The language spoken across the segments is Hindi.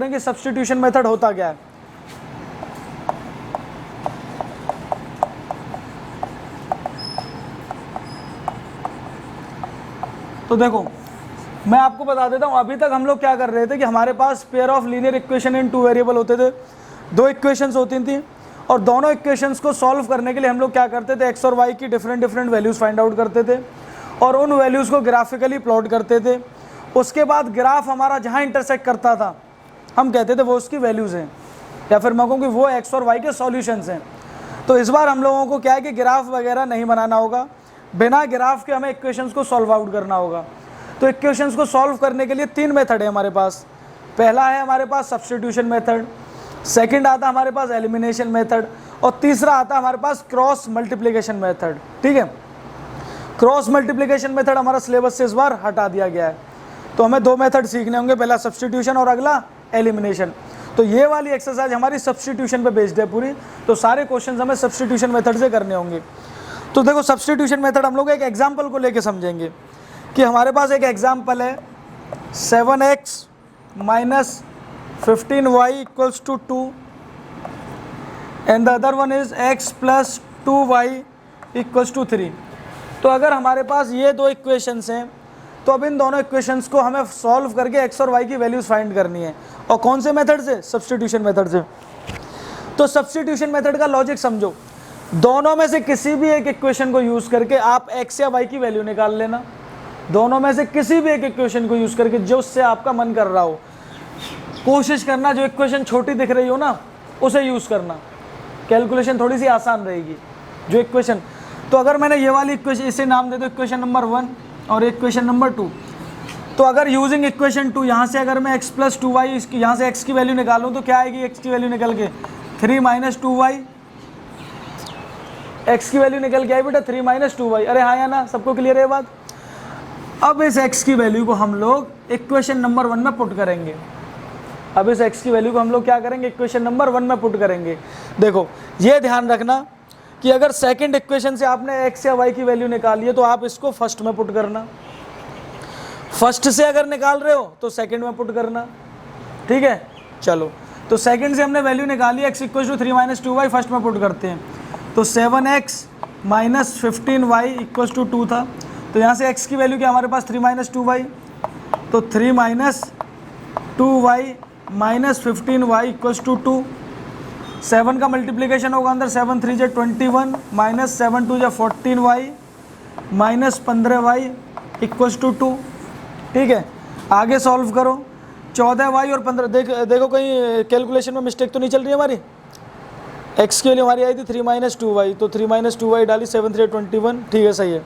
हैं कि सब्स्टिट्यूशन मेथड होता क्या है। तो देखो मैं आपको बता देता हूँ, अभी तक हम लोग क्या कर रहे थे कि हमारे पास pair of linear equation in 2 variable होते थे, 2 इक्वेशंस होती थी, और दोनों इक्वेशंस को सॉल्व करने के लिए हम लोग क्या करते थे, एक्स और वाई की डिफरेंट वैल्यूज़ फाइंड आउट करते थे और उन वैल्यूज़ को ग्राफिकली प्लॉट करते थे। उसके बाद ग्राफ हमारा जहाँ इंटरसेक्ट करता था हम कहते थे वो उसकी वैल्यूज़ हैं, या फिर मैं कहूँ कि वो एक्स और वाई के सॉल्यूशंस हैं। तो इस बार हम लोगों को क्या है कि ग्राफ वगैरह नहीं बनाना होगा, बिना ग्राफ के हमें इक्वेशंस को सॉल्व आउट करना होगा। तो इक्वेशंस को सॉल्व करने के लिए 3 मेथड है हमारे पास। पहला है हमारे पास सब्स्टिट्यूशन मेथड, सेकंड आता हमारे पास एलिमिनेशन मेथड, और तीसरा आता हमारे पास क्रॉस मल्टीप्लिकेशन मेथड। ठीक है, क्रॉस मल्टीप्लिकेशन मेथड हमारा सिलेबस से इस बार हटा दिया गया है, तो हमें 2 मेथड सीखने होंगे, पहला सब्स्टिट्यूशन और अगला एलिमिनेशन। तो ये वाली एक्सरसाइज हमारी सब्स्टिट्यूशन पे बेस्ड है पूरी, तो सारे क्वेश्चंस हमें सब्स्टिट्यूशन मेथड से करने होंगे। तो देखो सब्स्टिट्यूशन मेथड हम लोग एक एग्जाम्पल को लेके समझेंगे कि हमारे पास एक एग्जाम्पल है 7x minus 15y equals to 2 and the other one is x plus 2y equals to 3। तो अगर हमारे पास ये 2 इक्वेशंस हैं तो अब इन दोनों इक्वेशंस को हमें सॉल्व करके x और y की वैल्यूज़ फाइंड करनी है, और कौन से मेथड से, सब्स्टिट्यूशन मेथड से। तो सब्स्टिट्यूशन मेथड का लॉजिक समझो, दोनों में से किसी भी एक इक्वेशन को यूज़ करके आप x या y की वैल्यू निकाल लेना, दोनों में से किसी भी एक इक्वेशन को यूज़ करके जो उससे आपका मन कर रहा हो। कोशिश करना जो इक्वेशन छोटी दिख रही हो ना उसे यूज़ करना, कैलकुलेशन थोड़ी सी आसान रहेगी। जो इक्वेशन, तो अगर मैंने ये वाली इक्वेशन, इसे नाम दे दो इक्वेशन नंबर 1 और इक्वेशन नंबर 2, तो अगर यूजिंग इक्वेशन 2 यहाँ से अगर मैं x प्लस 2y, इसकी यहाँ से x की वैल्यू निकालूँ तो क्या आएगी, x की वैल्यू निकल के 3 माइनस 2y, x की वैल्यू निकल के आई बेटा 3 माइनस 2y। अरे हाँ या ना, सबको क्लियर है बात। अब इस x की वैल्यू को हम लोग इक्वेशन नंबर 1 में पुट करेंगे। अब इस x की वैल्यू को हम लोग क्या करेंगे, इक्वेशन नंबर 1 में पुट करेंगे। देखो ये ध्यान रखना कि अगर सेकंड इक्वेशन से आपने x या y की वैल्यू निकाली है तो आप इसको फर्स्ट में पुट करना, फर्स्ट से अगर निकाल रहे हो तो सेकंड में पुट करना। ठीक है, चलो तो सेकंड से हमने वैल्यू निकाली x equal to 3 minus 2y, first में पुट करते हैं। तो 7x minus 15y equal to 2 था, तो यहाँ से x की वैल्यू क्या हमारे पास 3 माइनस 2y, तो 3 minus 2y minus 15y equals to 2। 7 का मल्टीप्लिकेशन होगा अंदर, 7 3 जा 21 माइनस 7 2 जा 14y minus 15y equals to 2। ठीक है, आगे सॉल्व करो, 14y और 15, देखो कहीं कैलकुलेशन में मिस्टेक तो नहीं चल रही है हमारी। x की वैल्यू हमारी आई थी 3 माइनस 2y, तो 3 माइनस 2y डाली, 7 3 21, ठीक है सही है।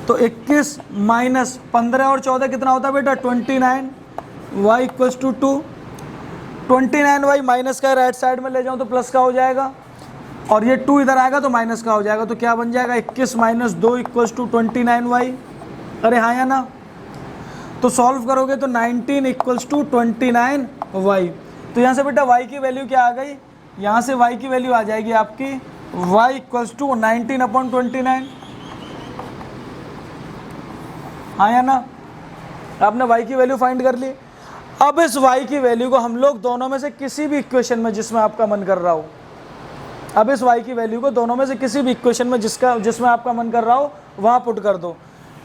तो 21 माइनस 15 और 14 कितना होता है बेटा 29, y equals to 2। 29y minus का राइट साइड में ले जाऊँ तो प्लस का हो जाएगा, और ये 2 इधर आएगा तो माइनस का हो जाएगा, तो क्या बन जाएगा 21 माइनस 2 इक्वल्स टू 29y। अरे हाँ या ना, तो सॉल्व करोगे तो 19 इक्वल्स टू 29y। तो यहाँ से बेटा y की वैल्यू क्या आ गई, यहाँ से y की वैल्यू आ जाएगी आपकी y इक्वल्स टू 19/29। हाँ या ना, आपने y की वैल्यू फाइंड कर ली। अब इस y की वैल्यू को हम लोग दोनों में से किसी भी इक्वेशन में जिसमें आपका मन कर रहा हो, अब इस y की वैल्यू को दोनों में से किसी भी इक्वेशन में जिसमें आपका मन कर रहा हो वहाँ पुट कर दो।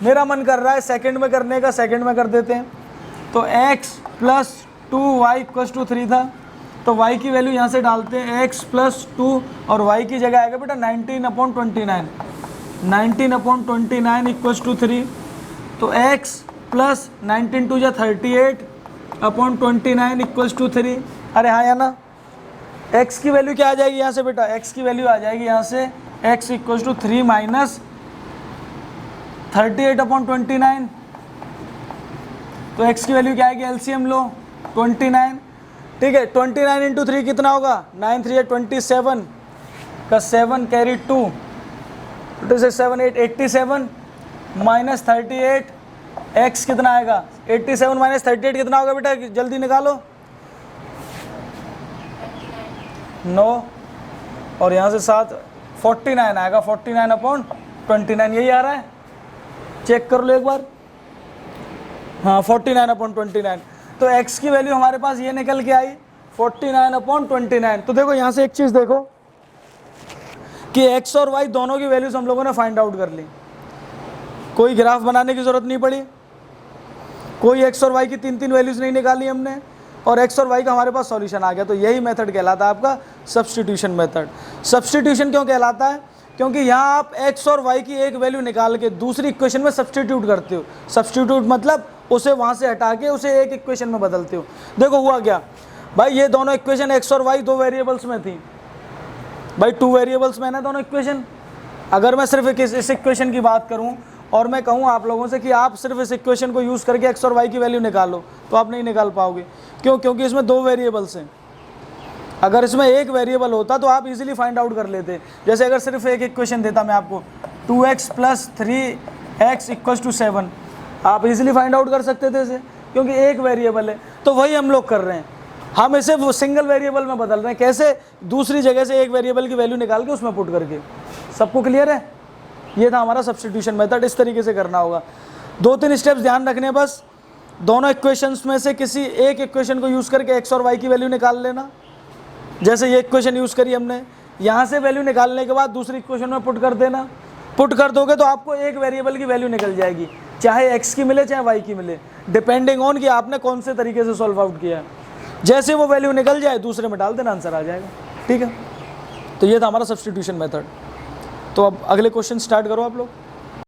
मेरा मन कर रहा है सेकंड में करने का, सेकंड में कर देते हैं। तो x plus 2y equals to 3 था, तो y की वैल्यू यहाँ से डालते हैं x प्लस 2, और y की जगह आएगा बेटा 19/29, 19/29 इक्वल्स टू 3। तो x प्लस 19 2 जा 38/29 इक्वल्स टू 3। अरे हाँ या ना, x की वैल्यू क्या आ जाएगी यहाँ से बेटा, x की वैल्यू आ जाएगी यहाँ से x इक्वल्स टू 3 माइनस 38/29। तो x की वैल्यू क्या आएगी, एलसीएम लो 29। ठीक है, 29 इंटू 3 कितना होगा, 9 3 27 का 7 कैरी 2, 7 8 87 माइनस 38, x कितना आएगा 87 माइनस 38 कितना होगा बेटा, जल्दी निकालो 9, और यहाँ से 7 49 आएगा, 49/29 यही आ रहा है, चेक कर लो एक बार। हाँ 49/29। तो x की वैल्यू हमारे पास ये निकल के आई 49/29। तो देखो यहाँ से एक चीज़ देखो कि x और y दोनों की वैल्यूज हम लोगों ने फाइंड आउट कर ली, कोई ग्राफ बनाने की ज़रूरत नहीं पड़ी, कोई x और y की तीन तीन वैल्यूज़ नहीं निकाली हमने, और x और y का हमारे पास सॉल्यूशन आ गया। तो यही मेथड कहलाता है आपका सब्स्टिट्यूशन मेथड। सब्स्टिट्यूशन क्यों कहलाता है? क्योंकि यहाँ आप x और y की एक वैल्यू निकाल के दूसरी इक्वेशन में सब्स्टिट्यूट करते हो। सब्स्टिट्यूट मतलब उसे वहाँ से हटा के उसे एक इक्वेशन में बदलते हो। देखो हुआ क्या भाई, ये दोनों इक्वेशन x और y दो वेरिएबल्स में थी भाई, 2 वेरिएबल्स में है ना दोनों इक्वेशन। अगर मैं सिर्फ इस इक्वेशन की बात करूं और मैं कहूं आप लोगों से कि आप सिर्फ इस इक्वेशन को यूज़ करके x और y की वैल्यू निकालो, तो आप नहीं निकाल पाओगे। क्यों? क्योंकि इसमें 2 वेरिएबल्स हैं। अगर इसमें एक वेरिएबल होता तो आप इजीली फाइंड आउट कर लेते। जैसे अगर सिर्फ एक इक्वेशन देता मैं आपको 2x + 3x = 7, आप इजीली फाइंड आउट कर सकते थे इसे, क्योंकि एक वेरिएबल है। तो वही हम लोग कर रहे हैं, हम इसे वो सिंगल वेरिएबल में बदल रहे हैं। कैसे? दूसरी जगह से एक वेरिएबल की वैल्यू निकाल के उसमें पुट करके। सबको क्लियर है? ये था हमारा सब्स्टिट्यूशन मेथड। इस तरीके से करना होगा। 2-3 स्टेप्स ध्यान रखने बस। दोनों इक्वेशंस में से किसी एक इक्वेशन को यूज़ करके x और y की वैल्यू निकाल लेना। जैसे ये इक्वेशन यूज़ करी हमने, यहाँ से वैल्यू निकालने के बाद दूसरी इक्वेशन में पुट कर देना। पुट कर दोगे तो आपको एक वेरिएबल की वैल्यू निकल जाएगी, चाहे x की मिले चाहे y की मिले, डिपेंडिंग ऑन कि आपने कौन से तरीके से सॉल्व आउट किया है। जैसे वो वैल्यू निकल जाए दूसरे में डाल देना, आंसर आ जाएगा। ठीक है, तो ये था हमारा सब्स्टिट्यूशन मेथड। तो अब अगले क्वेश्चन स्टार्ट करो आप लोग।